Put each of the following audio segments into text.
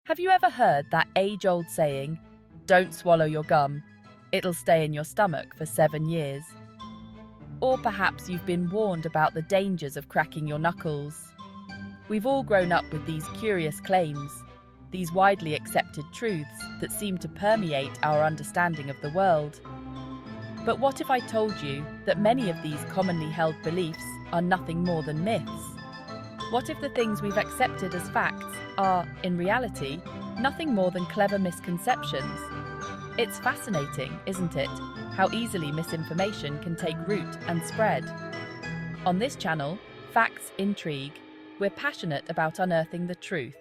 Have you ever heard that age-old saying, "Don't swallow your gum, it'll stay in your stomach for 7 years"? Or perhaps you've been warned about the dangers of cracking your knuckles. We've all grown up with these curious claims, these widely accepted truths that seem to permeate our understanding of the world. But what if I told you that many of these commonly held beliefs are nothing more than myths? What if the things we've accepted as facts are, in reality, nothing more than clever misconceptions? It's fascinating, isn't it, how easily misinformation can take root and spread. On this channel, Facts Intrigue, we're passionate about unearthing the truth.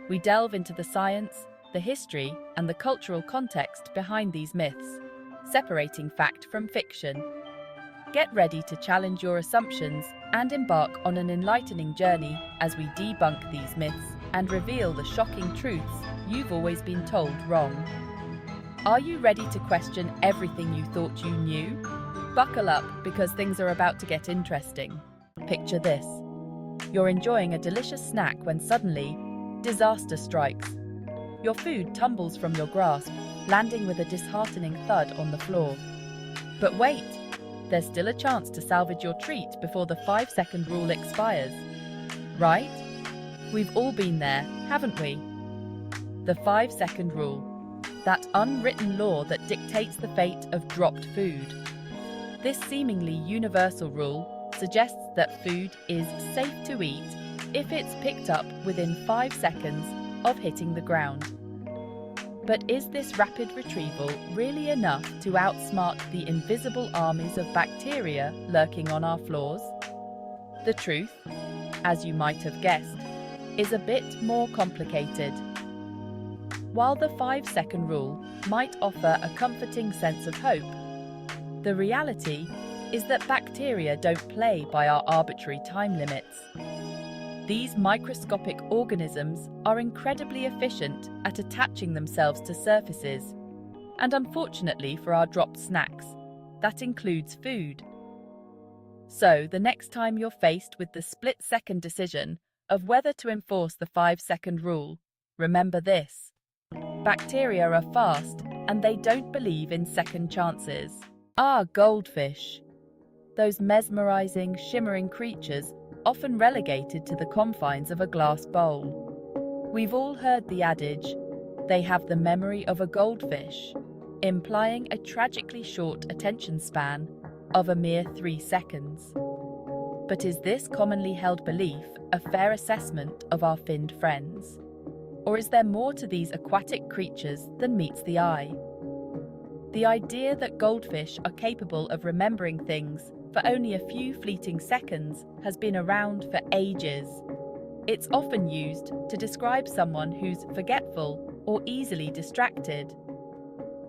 We delve into the science, the history, and the cultural context behind these myths, separating fact from fiction. Get ready to challenge your assumptions and embark on an enlightening journey as we debunk these myths and reveal the shocking truths you've always been told wrong. Are you ready to question everything you thought you knew? Buckle up, because things are about to get interesting. Picture this. You're enjoying a delicious snack when suddenly, disaster strikes. Your food tumbles from your grasp, landing with a disheartening thud on the floor. But wait! There's still a chance to salvage your treat before the 5-second rule expires. Right? We've all been there, haven't we? The 5-second rule. That unwritten law that dictates the fate of dropped food. This seemingly universal rule suggests that food is safe to eat if it's picked up within 5 seconds of hitting the ground. But is this rapid retrieval really enough to outsmart the invisible armies of bacteria lurking on our floors? The truth, as you might have guessed, is a bit more complicated. While the 5-second rule might offer a comforting sense of hope, the reality is that bacteria don't play by our arbitrary time limits. These microscopic organisms are incredibly efficient at attaching themselves to surfaces, and unfortunately for our dropped snacks, that includes food. So, the next time you're faced with the split-second decision of whether to enforce the 5-second rule, remember this. Bacteria are fast, and they don't believe in second chances. Goldfish. Those mesmerizing, shimmering creatures often relegated to the confines of a glass bowl. We've all heard the adage, "They have the memory of a goldfish," implying a tragically short attention span of a mere 3 seconds. But is this commonly held belief a fair assessment of our finned friends? Or is there more to these aquatic creatures than meets the eye? The idea that goldfish are capable of remembering things for only a few fleeting seconds has been around for ages. It's often used to describe someone who's forgetful or easily distracted.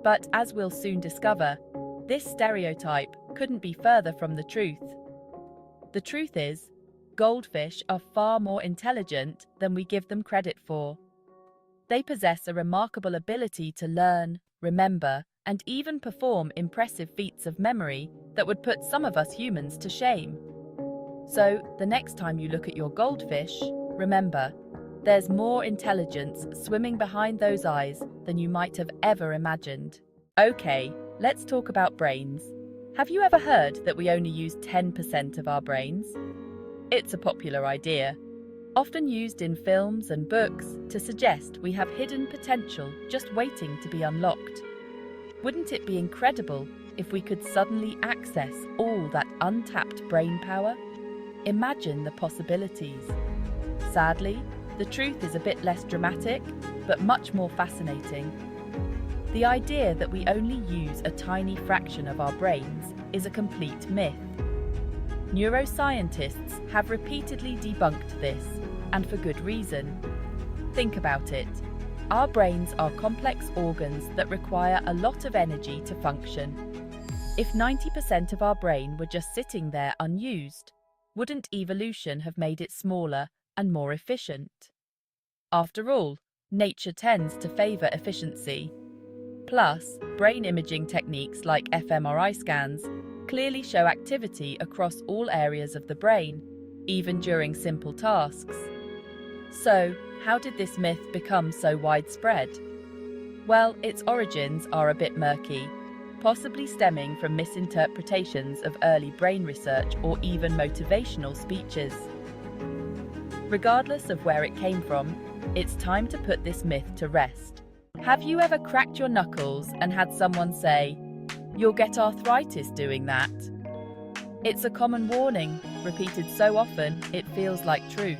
But as we'll soon discover, this stereotype couldn't be further from the truth. The truth is, goldfish are far more intelligent than we give them credit for. They possess a remarkable ability to learn, remember, and even perform impressive feats of memory that would put some of us humans to shame. So, the next time you look at your goldfish, remember, there's more intelligence swimming behind those eyes than you might have ever imagined. Okay, let's talk about brains. Have you ever heard that we only use 10% of our brains? It's a popular idea, often used in films and books to suggest we have hidden potential just waiting to be unlocked. Wouldn't it be incredible if we could suddenly access all that untapped brain power? Imagine the possibilities. Sadly, the truth is a bit less dramatic, but much more fascinating. The idea that we only use a tiny fraction of our brains is a complete myth. Neuroscientists have repeatedly debunked this, and for good reason. Think about it. Our brains are complex organs that require a lot of energy to function. If 90% of our brain were just sitting there unused, wouldn't evolution have made it smaller and more efficient? After all, nature tends to favor efficiency. Plus, brain imaging techniques like fMRI scans clearly show activity across all areas of the brain, even during simple tasks. So, how did this myth become so widespread? Well, its origins are a bit murky, possibly stemming from misinterpretations of early brain research or even motivational speeches. Regardless of where it came from, it's time to put this myth to rest. Have you ever cracked your knuckles and had someone say, "You'll get arthritis doing that"? It's a common warning, repeated so often it feels like truth.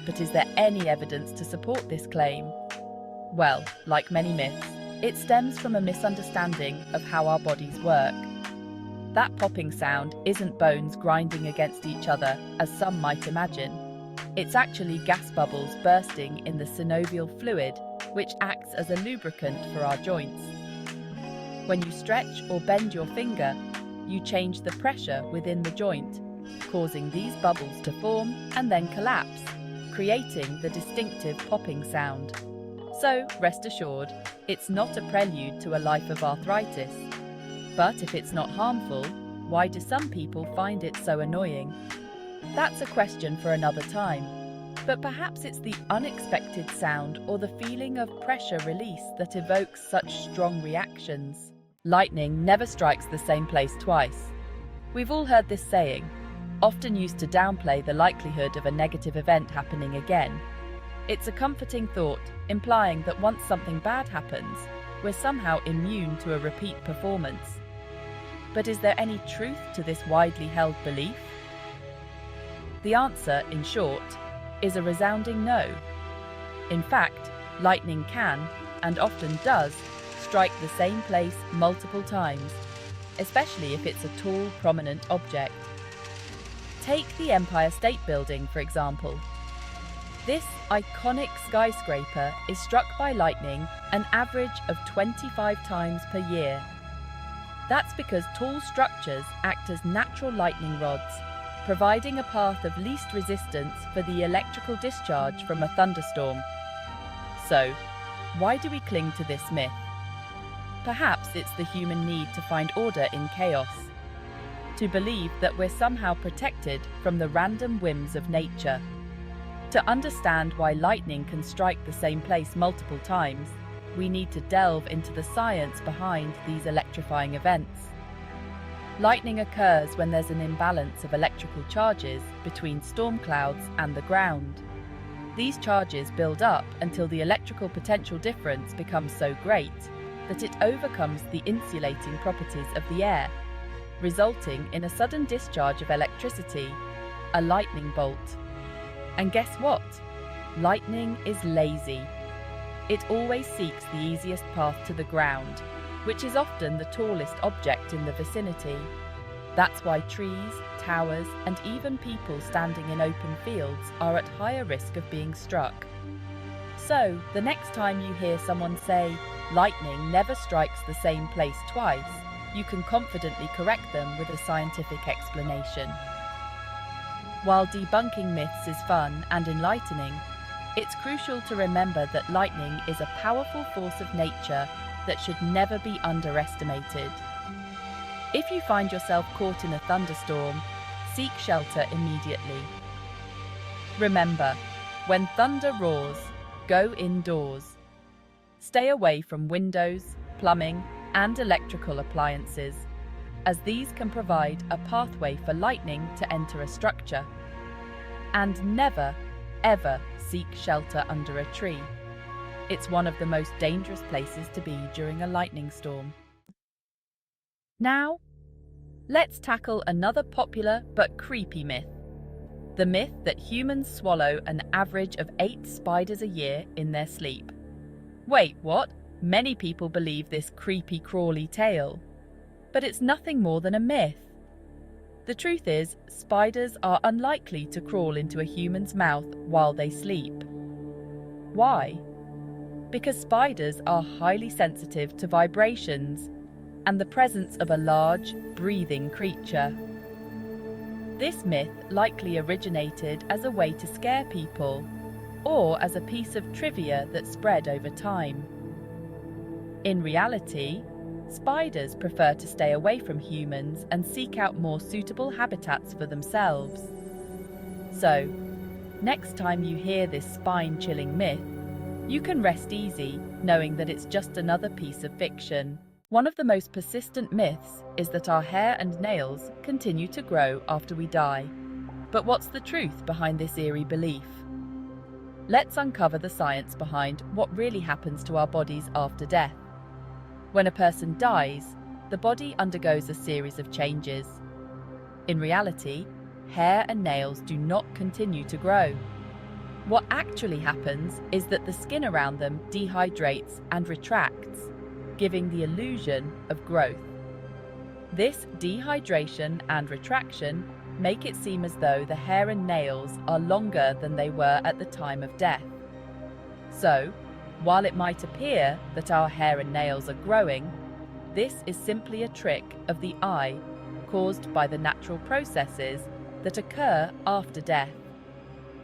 But is there any evidence to support this claim? Well, like many myths, it stems from a misunderstanding of how our bodies work. That popping sound isn't bones grinding against each other, as some might imagine. It's actually gas bubbles bursting in the synovial fluid, which acts as a lubricant for our joints. When you stretch or bend your finger, you change the pressure within the joint, causing these bubbles to form and then collapse, creating the distinctive popping sound. So, rest assured, it's not a prelude to a life of arthritis. But if it's not harmful, why do some people find it so annoying? That's a question for another time. But perhaps it's the unexpected sound or the feeling of pressure release that evokes such strong reactions. Lightning never strikes the same place twice. We've all heard this saying, often used to downplay the likelihood of a negative event happening again. It's a comforting thought, implying that once something bad happens, we're somehow immune to a repeat performance. But is there any truth to this widely held belief? The answer, in short, is a resounding no. In fact, lightning can, and often does, strike the same place multiple times, especially if it's a tall, prominent object. Take the Empire State Building, for example. This iconic skyscraper is struck by lightning an average of 25 times per year. That's because tall structures act as natural lightning rods, providing a path of least resistance for the electrical discharge from a thunderstorm. So, why do we cling to this myth? Perhaps it's the human need to find order in chaos, to believe that we're somehow protected from the random whims of nature. To understand why lightning can strike the same place multiple times, we need to delve into the science behind these electrifying events. Lightning occurs when there's an imbalance of electrical charges between storm clouds and the ground. These charges build up until the electrical potential difference becomes so great that it overcomes the insulating properties of the air, resulting in a sudden discharge of electricity, a lightning bolt. And guess what? Lightning is lazy. It always seeks the easiest path to the ground, which is often the tallest object in the vicinity. That's why trees, towers, and even people standing in open fields are at higher risk of being struck. So, the next time you hear someone say, "Lightning never strikes the same place twice," you can confidently correct them with a scientific explanation. While debunking myths is fun and enlightening, it's crucial to remember that lightning is a powerful force of nature that should never be underestimated. If you find yourself caught in a thunderstorm, seek shelter immediately. Remember, when thunder roars, go indoors. Stay away from windows, plumbing, and electrical appliances, as these can provide a pathway for lightning to enter a structure. And never, ever seek shelter under a tree. It's one of the most dangerous places to be during a lightning storm. Now, let's tackle another popular but creepy myth. The myth that humans swallow an average of 8 spiders a year in their sleep. Wait, what? Many people believe this creepy crawly tale. But it's nothing more than a myth. The truth is, spiders are unlikely to crawl into a human's mouth while they sleep. Why? Because spiders are highly sensitive to vibrations and the presence of a large, breathing creature. This myth likely originated as a way to scare people, or as a piece of trivia that spread over time. In reality, spiders prefer to stay away from humans and seek out more suitable habitats for themselves. So, Next time you hear this spine-chilling myth, you can rest easy knowing that it's just another piece of fiction. One of the most persistent myths is that our hair and nails continue to grow after we die. But what's the truth behind this eerie belief? Let's uncover the science behind what really happens to our bodies after death. When a person dies, the body undergoes a series of changes. In reality, hair and nails do not continue to grow. What actually happens is that the skin around them dehydrates and retracts, giving the illusion of growth. This dehydration and retraction make it seem as though the hair and nails are longer than they were at the time of death. So, while it might appear that our hair and nails are growing, this is simply a trick of the eye caused by the natural processes that occur after death.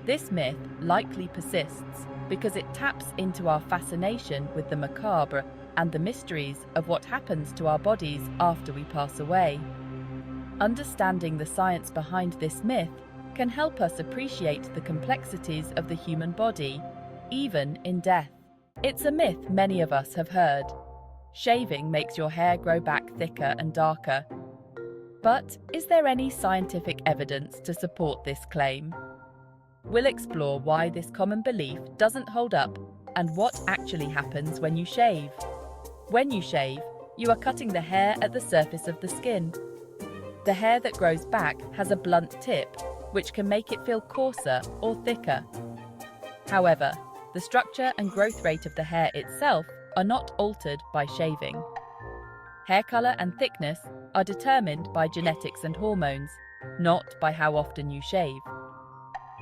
This myth likely persists because it taps into our fascination with the macabre and the mysteries of what happens to our bodies after we pass away. Understanding the science behind this myth can help us appreciate the complexities of the human body, even in death. It's a myth many of us have heard. Shaving makes your hair grow back thicker and darker. But is there any scientific evidence to support this claim? We'll explore why this common belief doesn't hold up and what actually happens when you shave. When you shave, you are cutting the hair at the surface of the skin. The hair that grows back has a blunt tip, which can make it feel coarser or thicker. However, the structure and growth rate of the hair itself are not altered by shaving. Hair color and thickness are determined by genetics and hormones, not by how often you shave.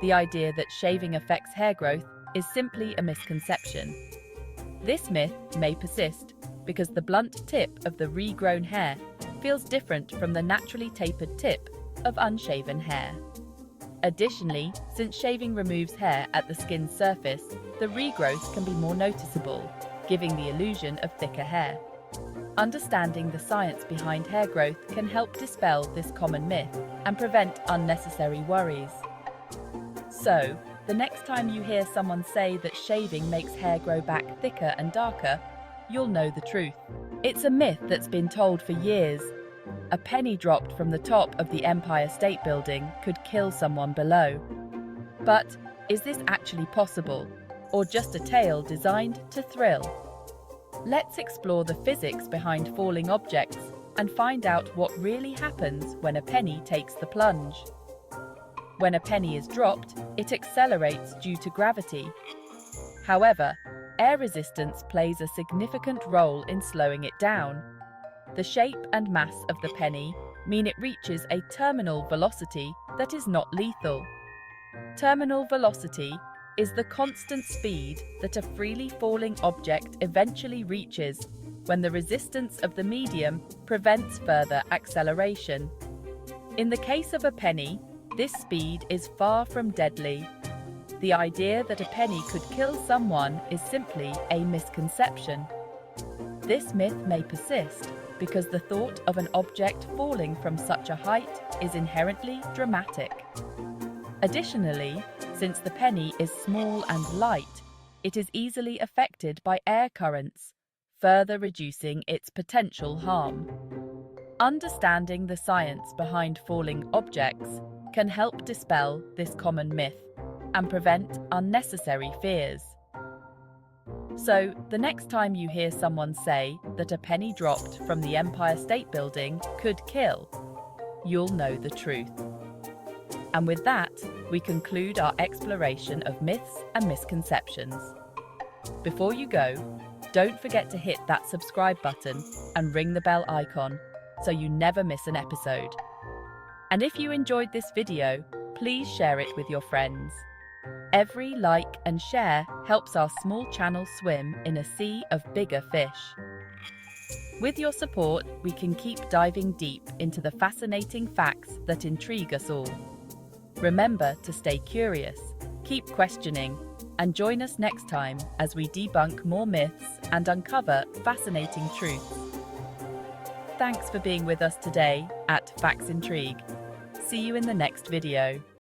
The idea that shaving affects hair growth is simply a misconception. This myth may persist because the blunt tip of the regrown hair feels different from the naturally tapered tip of unshaven hair. Additionally, since shaving removes hair at the skin's surface, the regrowth can be more noticeable, giving the illusion of thicker hair. Understanding the science behind hair growth can help dispel this common myth and prevent unnecessary worries. So, the next time you hear someone say that shaving makes hair grow back thicker and darker, you'll know the truth. It's a myth that's been told for years. A penny dropped from the top of the Empire State Building could kill someone below. But is this actually possible, or just a tale designed to thrill? Let's explore the physics behind falling objects and find out what really happens when a penny takes the plunge. When a penny is dropped, it accelerates due to gravity. However, air resistance plays a significant role in slowing it down. The shape and mass of the penny mean it reaches a terminal velocity that is not lethal. Terminal velocity is the constant speed that a freely falling object eventually reaches when the resistance of the medium prevents further acceleration. In the case of a penny, this speed is far from deadly. The idea that a penny could kill someone is simply a misconception. This myth may persist because the thought of an object falling from such a height is inherently dramatic. Additionally, since the penny is small and light, it is easily affected by air currents, further reducing its potential harm. Understanding the science behind falling objects can help dispel this common myth and prevent unnecessary fears. So, the next time you hear someone say that a penny dropped from the Empire State Building could kill, you'll know the truth. And with that, we conclude our exploration of myths and misconceptions. Before you go, don't forget to hit that subscribe button and ring the bell icon so you never miss an episode. And if you enjoyed this video, please share it with your friends. Every like and share helps our small channel swim in a sea of bigger fish. With your support, we can keep diving deep into the fascinating facts that intrigue us all. Remember to stay curious, keep questioning, and join us next time as we debunk more myths and uncover fascinating truths. Thanks for being with us today at Facts Intrigue. See you in the next video.